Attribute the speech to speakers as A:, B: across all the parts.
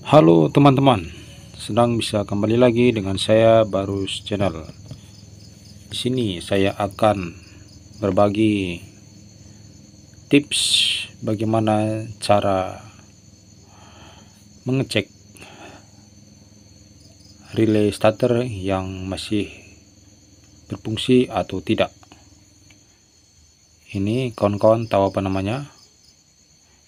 A: Halo teman-teman, senang bisa kembali lagi dengan saya Barus Channel. Di sini saya akan berbagi tips bagaimana cara mengecek relay starter yang masih berfungsi atau tidak. Ini kawan-kawan tahu apa namanya?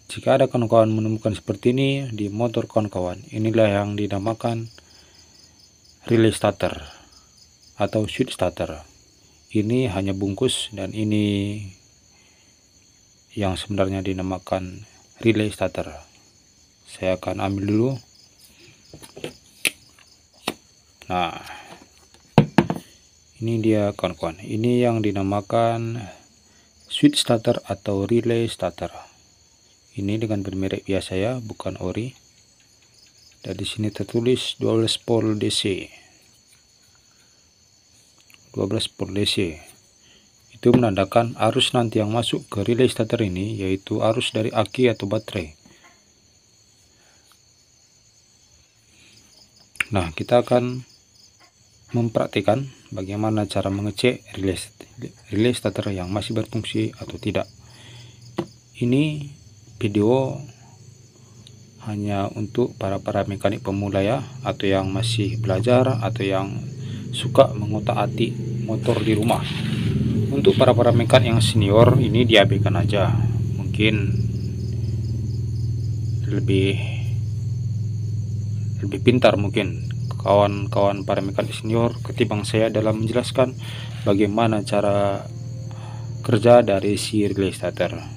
A: Jika ada kawan-kawan menemukan seperti ini di motor kawan-kawan, inilah yang dinamakan relay starter atau switch starter. Ini hanya bungkus dan ini yang sebenarnya dinamakan relay starter. Saya akan ambil dulu. Nah, ini dia kawan-kawan. Ini yang dinamakan switch starter atau relay starter. Ini dengan bermerek biasa ya, bukan ori. Dan di sini tertulis 12 volt DC. 12 volt DC. Itu menandakan arus nanti yang masuk ke relay starter ini yaitu arus dari aki atau baterai. Nah, kita akan mempraktikkan bagaimana cara mengecek relay starter yang masih berfungsi atau tidak. Ini video hanya untuk para mekanik pemula ya, atau yang masih belajar atau yang suka mengotak-atik motor di rumah. Untuk para mekanik yang senior ini diabaikan aja, mungkin lebih pintar mungkin kawan-kawan para mekanik senior ketimbang saya dalam menjelaskan bagaimana cara kerja dari si relay starter.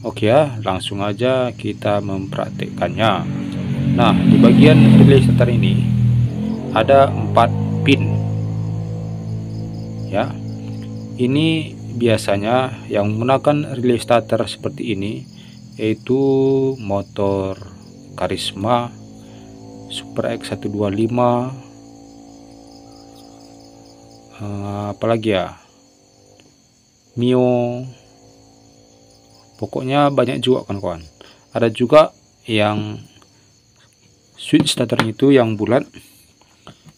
A: Oke ya, langsung aja kita mempraktikkannya. Nah, di bagian relay starter ini ada 4 pin ya. Ini biasanya yang menggunakan relay starter seperti ini yaitu motor Karisma, Super X125, apalagi ya, Mio. Pokoknya banyak juga kawan-kawan. Ada juga yang switch starter itu yang bulat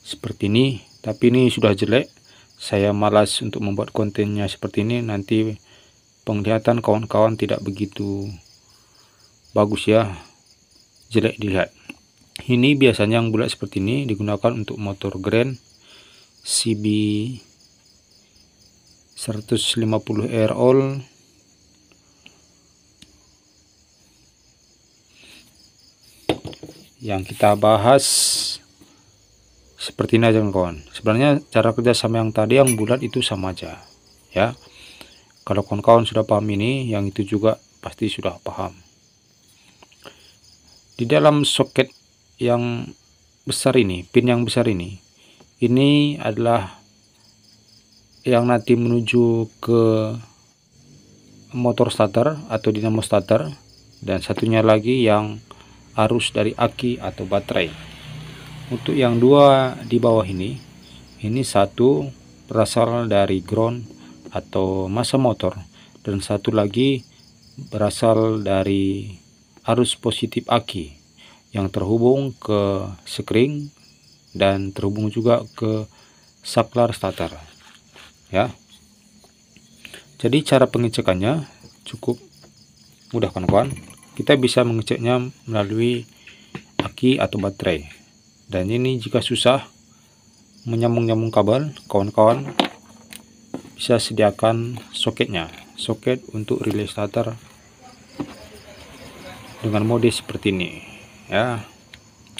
A: seperti ini, tapi ini sudah jelek. Saya malas untuk membuat kontennya seperti ini, nanti penglihatan kawan-kawan tidak begitu bagus ya, jelek dilihat. Ini biasanya yang bulat seperti ini digunakan untuk motor Grand CB 150R all. Yang kita bahas seperti ini aja kawan. Sebenarnya cara kerja sama yang tadi yang bulat itu sama aja ya. Kalau kawan-kawan sudah paham ini, yang itu juga pasti sudah paham. Di dalam soket yang besar ini, pin yang besar ini adalah yang nanti menuju ke motor starter atau dinamo starter, dan satunya lagi yang arus dari aki atau baterai. Untuk yang dua di bawah ini satu berasal dari ground atau massa motor, dan satu lagi berasal dari arus positif aki yang terhubung ke sekring dan terhubung juga ke saklar starter ya. Jadi cara pengecekannya cukup mudah kawan-kawan. Kita bisa mengeceknya melalui aki atau baterai. Dan ini jika susah menyambung-nyambung kabel, kawan-kawan bisa sediakan soketnya. Soket untuk relay starter dengan mode seperti ini ya.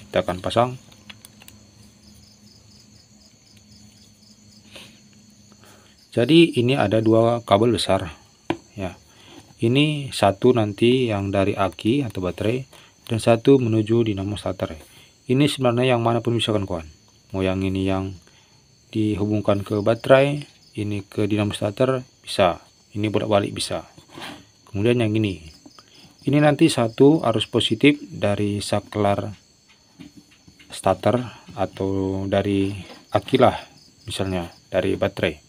A: Kita akan pasang. Jadi ini ada dua kabel besar ya. Ini satu nanti yang dari aki atau baterai, dan satu menuju dinamo starter. Ini sebenarnya yang manapun bisa kawan-kawan. Mau yang ini yang dihubungkan ke baterai, ini ke dinamo starter bisa. Ini bolak-balik bisa. Kemudian yang ini nanti satu arus positif dari saklar starter atau dari aki lah, misalnya dari baterai.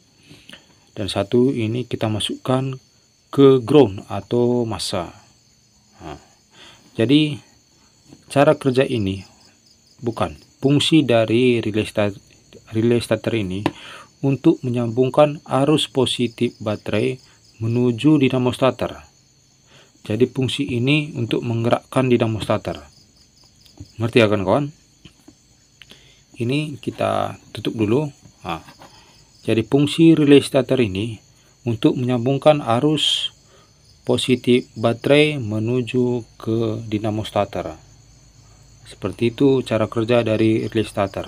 A: Dan satu ini kita masukkan ke ground atau massa. Nah, jadi cara kerja ini, fungsi dari relay starter ini untuk menyambungkan arus positif baterai menuju dinamo starter. Jadi fungsi ini untuk menggerakkan dinamo starter. Ngerti ya kawan-kawan? Ini kita tutup dulu. Nah, jadi fungsi relay starter ini untuk menyambungkan arus positif baterai menuju ke dinamo starter. Seperti itu cara kerja dari relay starter.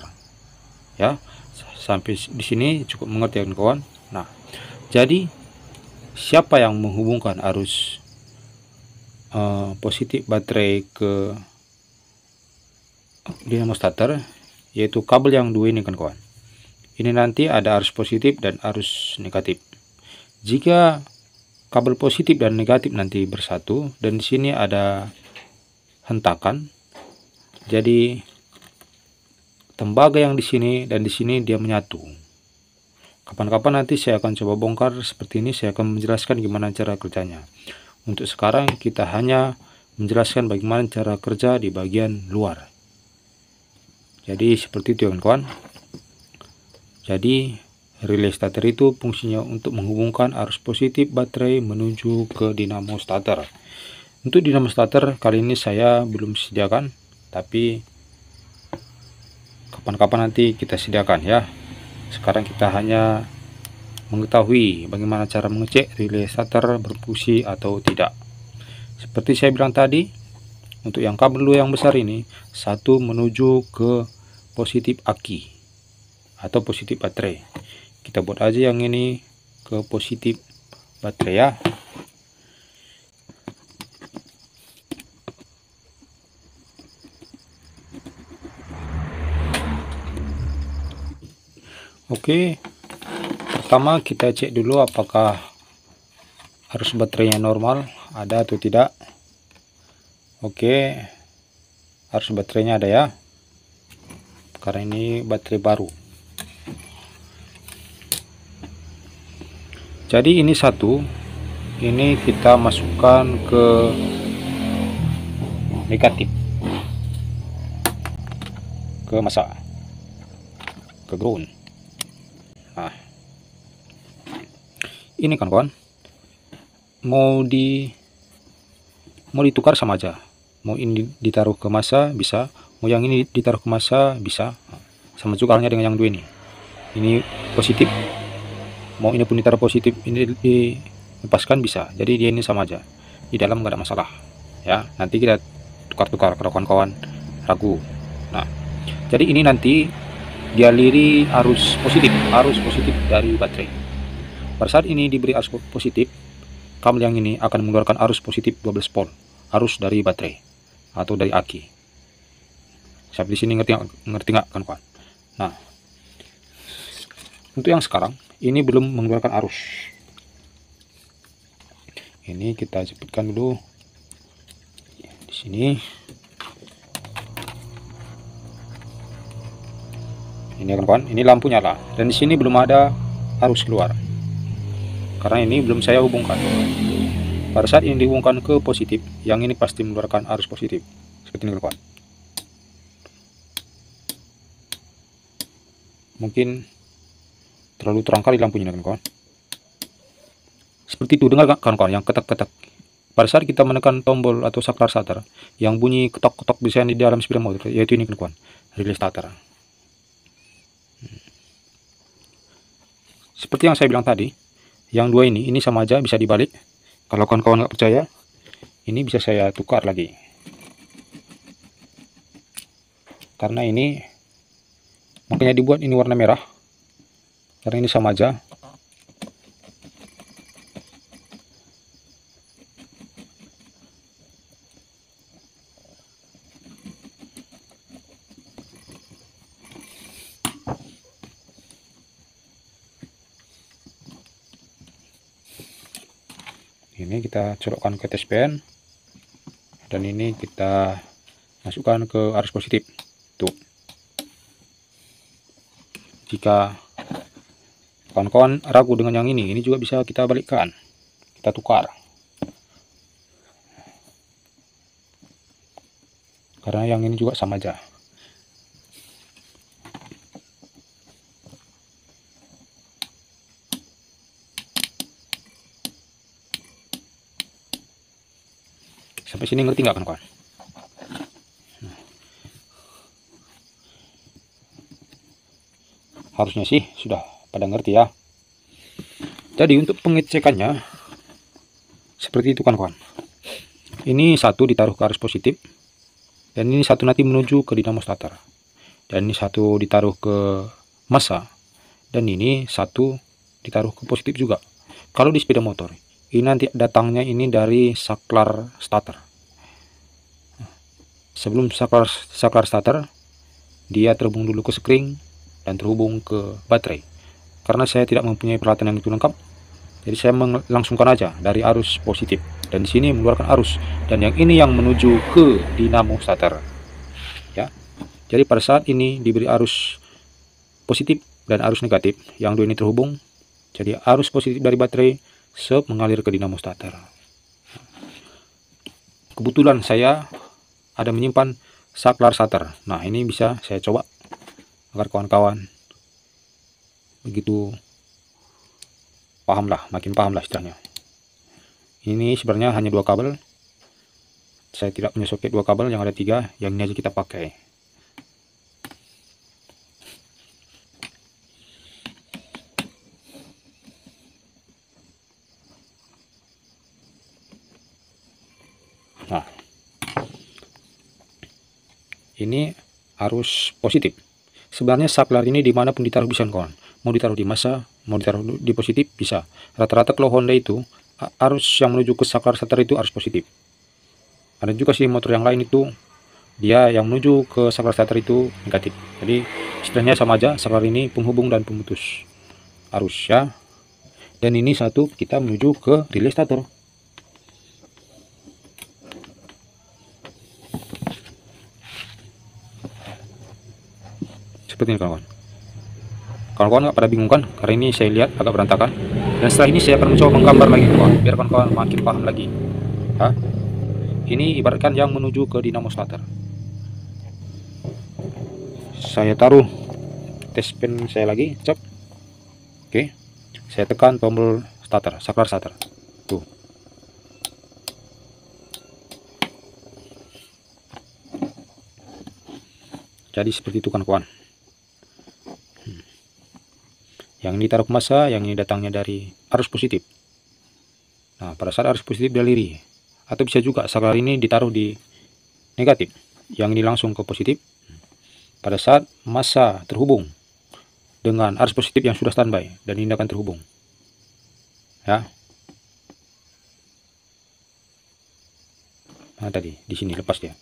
A: Ya, sampai di sini cukup mengerti ya kawan. Nah, jadi siapa yang menghubungkan arus positif baterai ke dinamo starter? Yaitu kabel yang dua ini kan kawan. Ini nanti ada arus positif dan arus negatif. Jika kabel positif dan negatif nanti bersatu dan di sini ada hentakan, jadi tembaga yang di sini dan di sini dia menyatu. Kapan-kapan nanti saya akan coba bongkar seperti ini, saya akan menjelaskan gimana cara kerjanya. Untuk sekarang kita hanya menjelaskan bagaimana cara kerja di bagian luar. Jadi seperti itu kawan-kawan. Jadi relay starter itu fungsinya untuk menghubungkan arus positif baterai menuju ke dinamo starter. Untuk dinamo starter kali ini saya belum sediakan, tapi kapan-kapan nanti kita sediakan ya. Sekarang kita hanya mengetahui bagaimana cara mengecek relay starter berfungsi atau tidak. Seperti saya bilang tadi, untuk yang kabel dua yang besar ini, satu menuju ke positif aki atau positif baterai. Kita buat aja yang ini ke positif baterai ya. Oke, pertama kita cek dulu apakah arus baterainya normal, ada atau tidak. Oke, arus baterainya ada ya, karena ini baterai baru. Jadi ini satu, ini kita masukkan ke negatif, ke masa, ke ground. Nah, ini kan kawan, mau ditukar sama aja. Mau ini ditaruh ke masa bisa, mau yang ini ditaruh ke masa bisa. Sama juga halnya dengan yang dua ini. Ini positif, mau ini pun ditaruh positif, ini dilepaskan bisa. Jadi dia ini sama aja, di dalam nggak ada masalah ya. Nanti kita tukar-tukar kalau kawan-kawan ragu. Nah, jadi ini nanti dialiri arus positif dari baterai. Pada saat ini diberi arus positif, kabel yang ini akan mengeluarkan arus positif 12 volt, arus dari baterai atau dari aki. Sampai di sini ngerti nggak kan kawan? Nah, untuk yang sekarang ini belum mengeluarkan arus. Ini kita cepatkan dulu di sini. Ini kan kawan, ini lampu nyala dan di sini belum ada arus keluar karena ini belum saya hubungkan. Pada saat ini dihubungkan ke positif, yang ini pasti mengeluarkan arus positif seperti ini kawan. Mungkin terlalu terang kali lampunya kan kawan. Seperti itu, dengar kan kawan yang ketak-ketak. Pada saat kita menekan tombol atau saklar starter, yang bunyi ketok-ketok biasanya di dalam sepeda motor, yaitu ini kan kawan, relay starter. Seperti yang saya bilang tadi, yang dua ini sama aja bisa dibalik. Kalau kawan-kawan nggak percaya, ini bisa saya tukar lagi. Karena ini makanya dibuat ini warna merah, karena ini sama aja. Ini kita colokkan ke test pen dan ini kita masukkan ke arus positif. Tuh, jika kawan-kawan ragu dengan yang ini juga bisa kita balikkan, kita tukar. karena yang ini juga sama aja. Sampai sini ngerti nggak kawan-kawan? Harusnya sih sudah pada ngerti ya. Jadi untuk pengecekannya seperti itu kawan-kawan. Ini satu ditaruh ke arus positif, dan ini satu nanti menuju ke dinamo starter, dan ini satu ditaruh ke massa, dan ini satu ditaruh ke positif juga. Kalau di sepeda motor ini nanti datangnya ini dari saklar starter. Sebelum saklar starter, dia terhubung dulu ke spring dan terhubung ke baterai. Karena saya tidak mempunyai peralatan yang itu lengkap, jadi saya melangsungkan aja dari arus positif, dan di sini mengeluarkan arus, dan yang ini yang menuju ke dinamo starter ya. Jadi pada saat ini diberi arus positif dan arus negatif, yang dua ini terhubung, jadi arus positif dari baterai mengalir ke dinamo starter. Kebetulan saya ada menyimpan saklar starter. Nah, ini bisa saya coba agar kawan-kawan begitu paham lah, makin paham lah istilahnya. Ini sebenarnya hanya 2 kabel. Saya tidak punya soket 2 kabel, yang ada 3. Yang ini aja kita pakai. Nah, ini arus positif. Sebenarnya saklar ini dimanapun ditaruh bisa kawan. Mau ditaruh di massa, mau ditaruh di positif bisa. Rata-rata kalau Honda itu arus yang menuju ke saklar starter itu arus positif. Ada juga sih motor yang lain itu dia yang menuju ke saklar starter itu negatif. Jadi istilahnya sama aja, saklar ini penghubung dan pemutus arus ya. Dan ini satu kita menuju ke relay starter. Seperti ini kawan-kawan. Kawan-kawan nggak pada bingung kan? Karena ini saya lihat agak berantakan. Dan setelah ini saya akan mencoba menggambar lagi kawan, biar kawan-kawan makin paham lagi. Hah? Ini ibaratkan yang menuju ke dinamo starter. Saya taruh test pen saya lagi, cep. Oke. Saya tekan tombol starter, saklar starter. Tuh. Jadi seperti itu kan kawan. Yang ini taruh ke massa, yang ini datangnya dari arus positif. Nah, pada saat arus positif dia liri. Atau bisa juga saklar ini ditaruh di negatif, yang ini langsung ke positif. Pada saat massa terhubung dengan arus positif yang sudah standby, dan ini akan terhubung ya. Nah, tadi di sini lepas dia,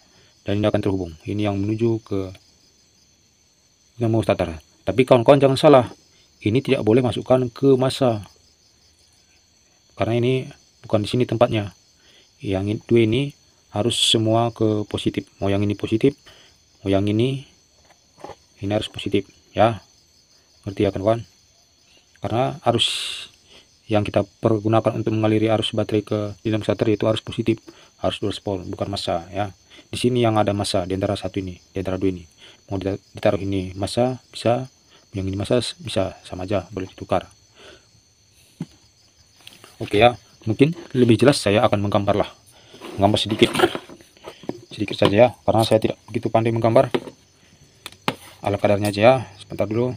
A: dan ini akan terhubung. Ini yang menuju ke dinamo starter. Tapi kawan-kawan jangan salah, ini tidak boleh masukkan ke massa, karena ini bukan di sini tempatnya. Yang dua ini harus semua ke positif. Mau yang ini positif, mau yang ini harus positif ya. Ngerti ya kawan? Karena arus yang kita pergunakan untuk mengaliri arus baterai ke dinamo starter itu arus positif, harus dual pole, bukan massa ya. Di sini yang ada massa di antara satu ini, di antara dua ini. Mau ditaruh ini massa bisa, yang ini massa bisa, sama aja, boleh ditukar. Oke ya, mungkin lebih jelas saya akan menggambar sedikit saja ya, karena saya tidak begitu pandai menggambar, ala kadarnya aja ya. Sebentar dulu.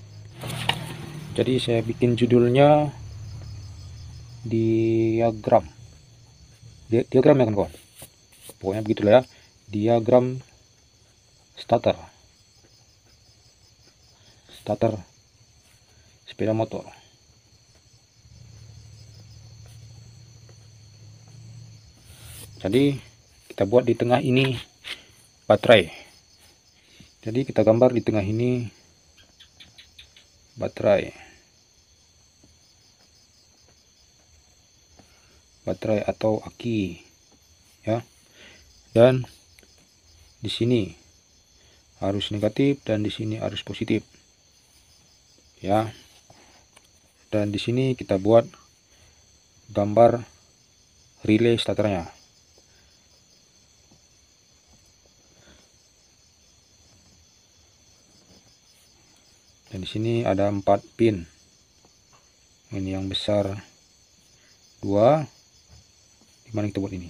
A: Jadi saya bikin judulnya diagram ya kan kawan, pokoknya begitulah ya, diagram starter sepeda motor. Jadi kita buat di tengah ini baterai. Jadi kita gambar di tengah ini baterai atau aki ya. Dan di sini arus negatif, dan di sini arus positif ya. Dan di sini kita buat gambar relay starternya. Dan di sini ada 4 pin. Ini yang besar 2. Dimana kita buat ini?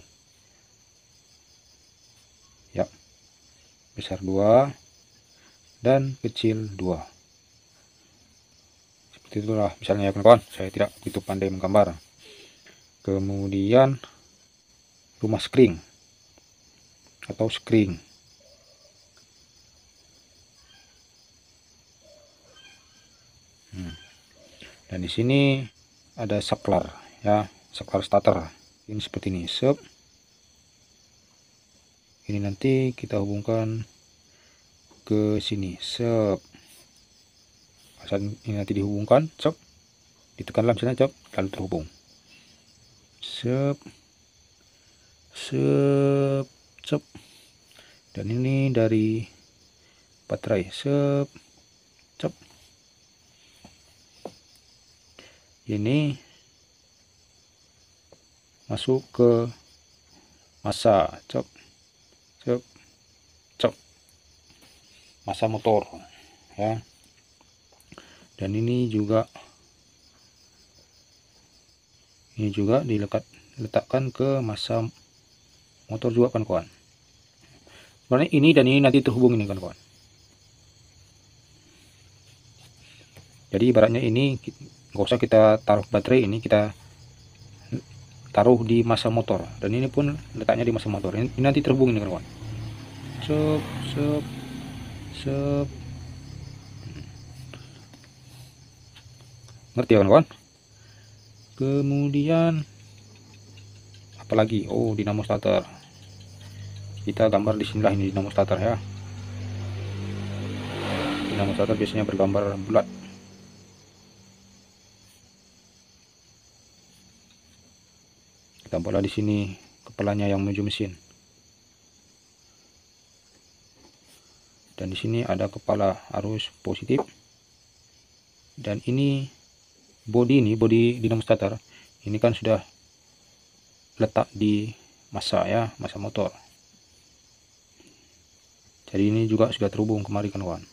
A: Ya, besar 2 dan kecil 2. Seperti itulah misalnya ya kawan-kawan. Saya tidak begitu pandai menggambar. Kemudian rumah skring atau skring. Dan di sini ada saklar ya, saklar starter. Ini seperti ini, ini nanti kita hubungkan ke sini, Saat ini nanti dihubungkan, ditekanlah misalnya, lalu terhubung, dan ini dari baterai, ini masuk ke masa, masa motor ya. Dan ini juga diletakkan ke masa motor juga kan kawan. Sebenarnya ini dan ini nanti terhubung ini kan kawan. Jadi ibaratnya ini nggak usah kita taruh baterai, ini kita taruh di masa motor, dan ini pun letaknya di masa motor. Ini nanti terhubung ini kan kawan. Ngerti ya kawan-kawan? Kemudian apalagi, oh, dinamo starter. Kita gambar di sinilah, ini dinamo starter ya. Dinamo starter biasanya bergambar bulat. Kita buatlah di sini kepalanya yang menuju mesin. Dan di sini ada kepala arus positif. Dan ini bodi dinamo starter ini kan sudah letak di masa ya, masa motor. Jadi ini juga sudah terhubung kemari kan kawan.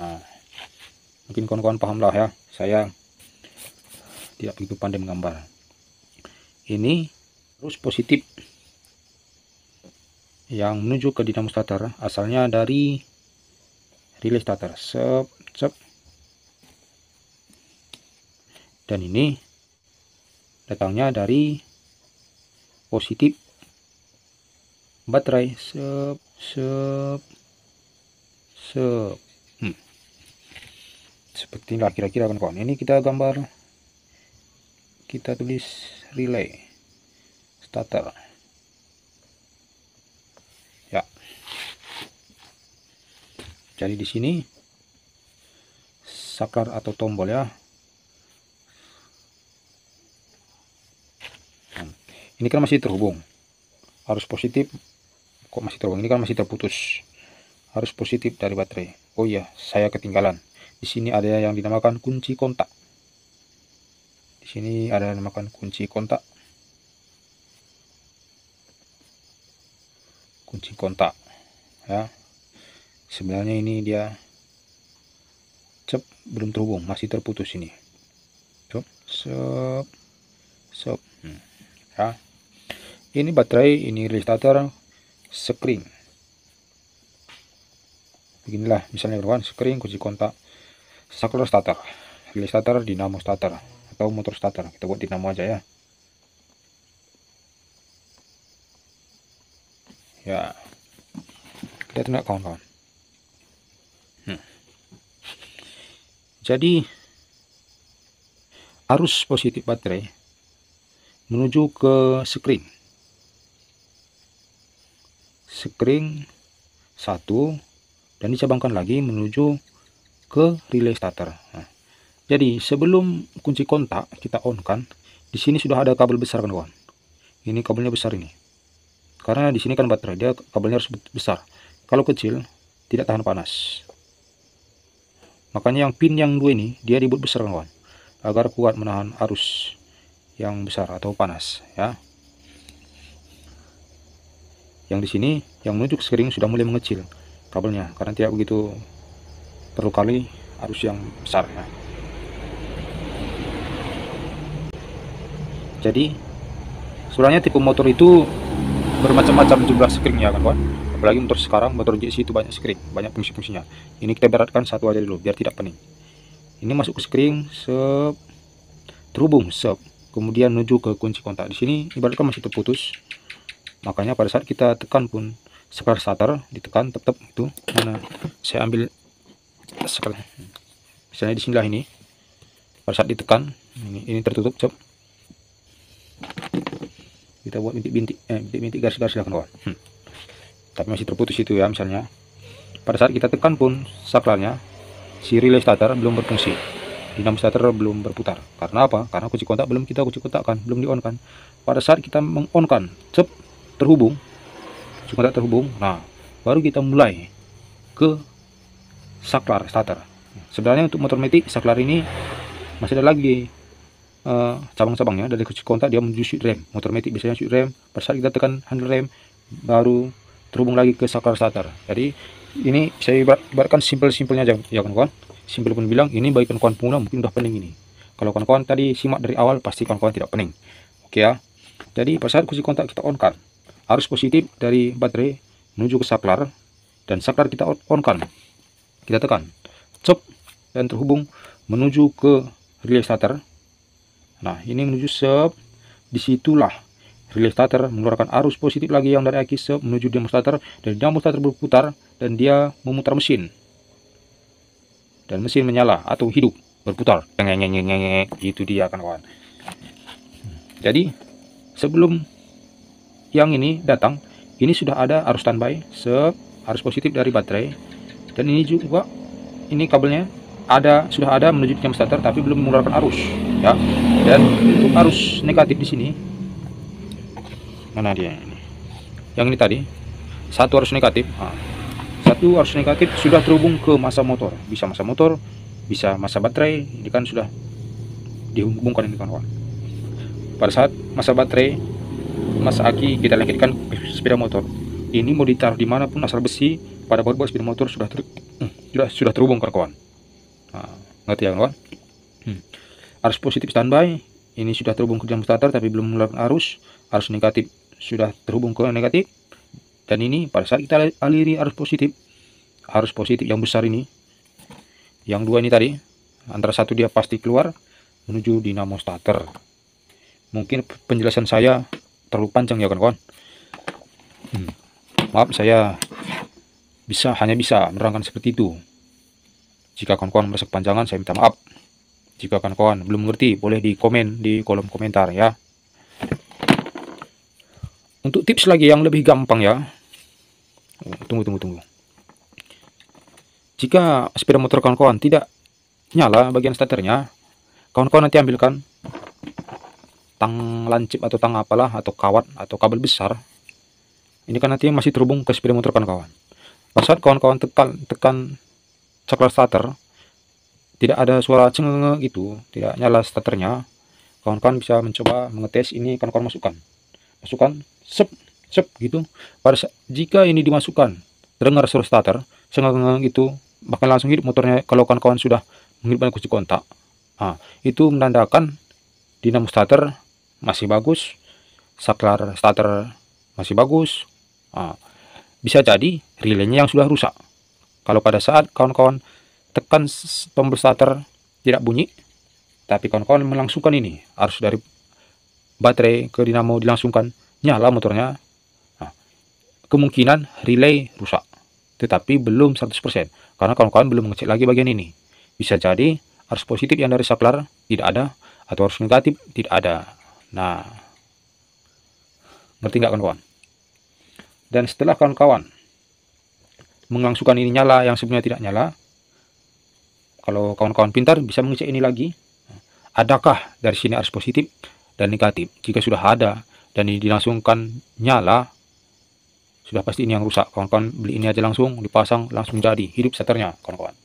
A: Nah, mungkin kawan-kawan paham lah ya, saya tidak begitu pandai menggambar. Ini arus positif yang menuju ke dinamo starter asalnya dari relay starter, dan ini datangnya dari positif baterai, seperti inilah kira-kira kan kawan. Ini kita gambar, kita tulis relay starter ya. Jadi di sini saklar atau tombol ya. Ini kan masih terhubung, arus positif kok masih terhubung, ini kan masih terputus arus positif dari baterai. Oh iya, saya ketinggalan. Di sini ada yang dinamakan kunci kontak. Di sini ada yang dinamakan kunci kontak. Kunci kontak ya. Sebenarnya ini dia belum terhubung, masih terputus ini. Ya. Ini baterai, ini relay starter, skring. Beginilah misalnya kawan, skring, kunci kontak, saklar starter, relay starter, dinamo starter atau motor starter. Kita buat dinamo aja ya. Ya, kita tengok kawan-kawan. Jadi arus positif baterai menuju ke skring 1, dan dicabangkan lagi menuju ke relay starter. Nah, jadi sebelum kunci kontak kita on kan, di sini sudah ada kabel besar kan kawan. Ini kabelnya besar ini, karena di sini kan baterai, dia kabelnya harus besar. Kalau kecil tidak tahan panas. Makanya yang pin yang 2 ini dia dibuat besar kan kawan, agar kuat menahan arus yang besar atau panas ya. Yang di sini yang menuju ke skring sudah mulai mengecil kabelnya, karena tidak begitu perlu kali arus yang besar ya. Jadi sebenarnya tipe motor itu bermacam-macam jumlah screennya kan kawan. Apalagi motor sekarang, motor JC itu banyak screen, banyak fungsi-fungsinya. Ini kita beratkan satu aja dulu biar tidak pening. Ini masuk ke screen, sep, terhubung, sep, kemudian menuju ke kunci kontak. Di sini ibaratkan masih terputus, makanya pada saat kita tekan pun saklar starter ditekan tetap itu. Mana saya ambil saklar, misalnya di sinilah ini, pada saat ditekan ini tertutup, cep. Kita buat bintik-bintik garis-garis lah kawan. Tapi masih terputus itu ya. Misalnya pada saat kita tekan pun saklarnya, si relay starter belum berfungsi, dinamo starter belum berputar. Karena apa? Karena kunci kontak belum kita kunci kontakkan, belum di on kan. Pada saat kita mengonkan, cep, terhubung, kunci kontak terhubung, nah baru kita mulai ke saklar starter. Sebenarnya untuk motor matic saklar ini masih ada lagi cabang-cabangnya. Dari kunci kontak dia menuju switch rem. Motor matic biasanya switch rem, pada saat kita tekan handle rem baru terhubung lagi ke saklar starter. Jadi ini saya ibaratkan simpel-simpelnya aja ya kawan-kawan. Simpel pun bilang ini bagi kawan-kawan pemula mungkin udah pening ini. Kalau kawan-kawan tadi simak dari awal pasti kawan-kawan tidak pening. Oke ya. Jadi pada saat kunci kontak kita on kan, arus positif dari baterai menuju ke saklar, dan saklar kita on kan, kita tekan, cep, dan terhubung menuju ke relay starter. Nah ini menuju sep, disitulah relay starter mengeluarkan arus positif lagi yang dari aki sep menuju dinamo starter, dan dinamo starter berputar dan dia memutar mesin, dan mesin menyala atau hidup berputar, itu dia kan kawan. Jadi sebelum yang ini datang, ini sudah ada arus standby, arus positif dari baterai, dan ini juga ini kabelnya sudah ada menuju dinamo starter tapi belum mengeluarkan arus ya. Dan untuk arus negatif di sini, mana dia ini? Yang ini tadi satu arus negatif. Satu arus negatif sudah terhubung ke massa motor, bisa massa motor, bisa massa baterai. Ini kan sudah dihubungkan ini kawan. Pada saat massa baterai, massa aki kita lengketkan ke sepeda motor. Ini mau ditaruh dimanapun asal besi pada baut sepeda motor sudah terhubung kawan. Ngerti ya kawan? Arus positif standby, ini sudah terhubung ke dinamo starter tapi belum mengeluarkan arus. Arus negatif sudah terhubung ke negatif, dan ini pada saat kita aliri arus positif yang besar ini, yang dua ini tadi, antara satu dia pasti keluar menuju dinamo starter. Mungkin penjelasan saya terlalu panjang ya kawan-kawan. Maaf, saya hanya bisa menerangkan seperti itu. Jika kawan-kawan merasa kepanjangan, saya minta maaf. Jika kawan-kawan belum mengerti, boleh di komen di kolom komentar ya. Untuk tips lagi yang lebih gampang ya. Tunggu. Jika sepeda motor kawan-kawan tidak nyala bagian starternya, kawan-kawan nanti ambilkan tang lancip atau tang apalah, atau kawat atau kabel besar. Ini kan nanti masih terhubung ke sepeda motor kawan-kawan. Pada saat kawan-kawan tekan saklar starter, tidak ada suara cengeng gitu, tidak nyala starternya, kawan-kawan bisa mencoba mengetes ini. Kawan-kawan masukkan sep gitu. Jika ini dimasukkan terdengar suara starter cengeng gitu, bahkan langsung hidup motornya. Kalau kawan-kawan sudah menghidupkan kunci kontak, itu menandakan dinamo starter masih bagus, saklar starter masih bagus. Bisa jadi relaynya yang sudah rusak. Kalau pada saat kawan-kawan tekan tombol starter tidak bunyi, tapi kawan-kawan melangsungkan ini, arus dari baterai ke dinamo dilangsungkan, nyala motornya, kemungkinan relay rusak. Tetapi belum 100%, karena kawan-kawan belum mengecek lagi bagian ini. Bisa jadi arus positif yang dari saklar tidak ada, atau arus negatif tidak ada. Nah, ngerti nggak kawan-kawan? Dan setelah kawan-kawan melangsungkan ini nyala yang sebelumnya tidak nyala, kalau kawan-kawan pintar bisa mengecek ini lagi, adakah dari sini arus positif dan negatif. Jika sudah ada dan ini dilangsungkan nyala, sudah pasti ini yang rusak. Kawan-kawan beli ini aja langsung dipasang, langsung jadi hidup starternya kawan-kawan.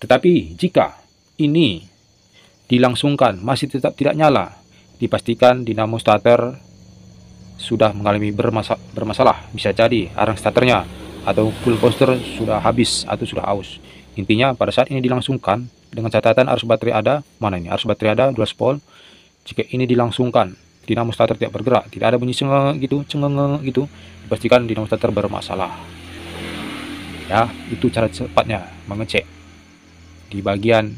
A: Tetapi jika ini dilangsungkan masih tetap tidak nyala, dipastikan dinamo starter sudah mengalami bermasalah. Bisa jadi arang starternya atau full booster sudah habis atau sudah aus. Intinya pada saat ini dilangsungkan dengan catatan arus baterai ada, mana ini arus baterai ada 12 volt. Jika ini dilangsungkan, dinamo starter tidak bergerak, tidak ada bunyi cengeng gitu, dipastikan dinamo starter bermasalah. Ya, itu cara cepatnya mengecek di bagian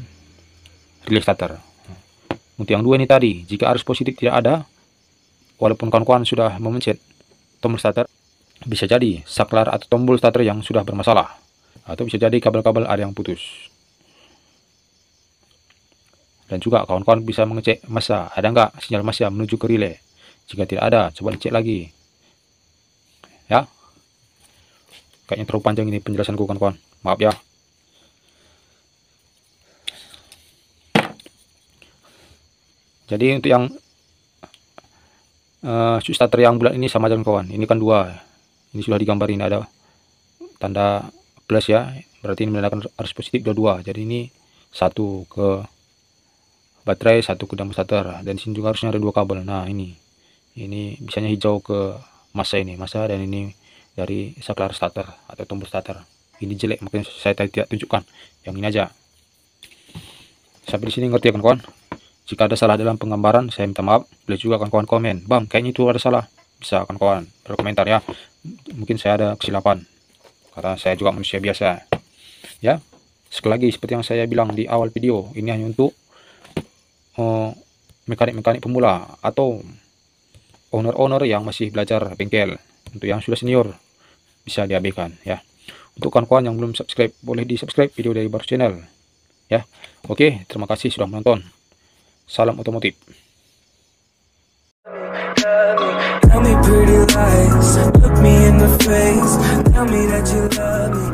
A: relay starter. Untuk yang dua ini tadi, jika arus positif tidak ada, walaupun kawan-kawan sudah memencet tombol starter, bisa jadi saklar atau tombol starter yang sudah bermasalah, atau bisa jadi kabel-kabel ada yang putus. Dan juga kawan-kawan bisa mengecek massa, ada nggak sinyal massa menuju ke relay. Jika tidak ada, coba cek lagi. Ya, kayaknya terlalu panjang ini penjelasanku kawan-kawan, maaf ya. Jadi untuk yang switch starter yang bulat ini sama dengan kawan, ini kan dua, ini sudah digambar, ini ada tanda plus ya, berarti ini menandakan arus positif dua-dua. Jadi ini satu ke baterai, satu ke dinamo starter, dan sini juga harusnya ada dua kabel. Nah ini bisanya hijau ke massa, ini massa, dan ini dari saklar starter atau tombol starter. Ini jelek, makanya saya tidak tunjukkan, yang ini aja. Sampai di sini ngerti ya kawan-kawan? Jika ada salah dalam penggambaran, saya minta maaf. Boleh juga kawan-kawan komen, bang kayaknya itu ada salah, bisa kawan-kawan berkomentar ya. Mungkin saya ada kesilapan, karena saya juga manusia biasa ya. Sekali lagi seperti yang saya bilang di awal video, ini hanya untuk mekanik-mekanik pemula atau owner-owner yang masih belajar bengkel. Untuk yang sudah senior bisa diabaikan ya. Untuk kawan-kawan yang belum subscribe, boleh di subscribe video dari Barus Channel ya. Oke, terima kasih sudah menonton. Salam otomotif.
B: Tell me pretty lies, look me in the face, tell me that you love me.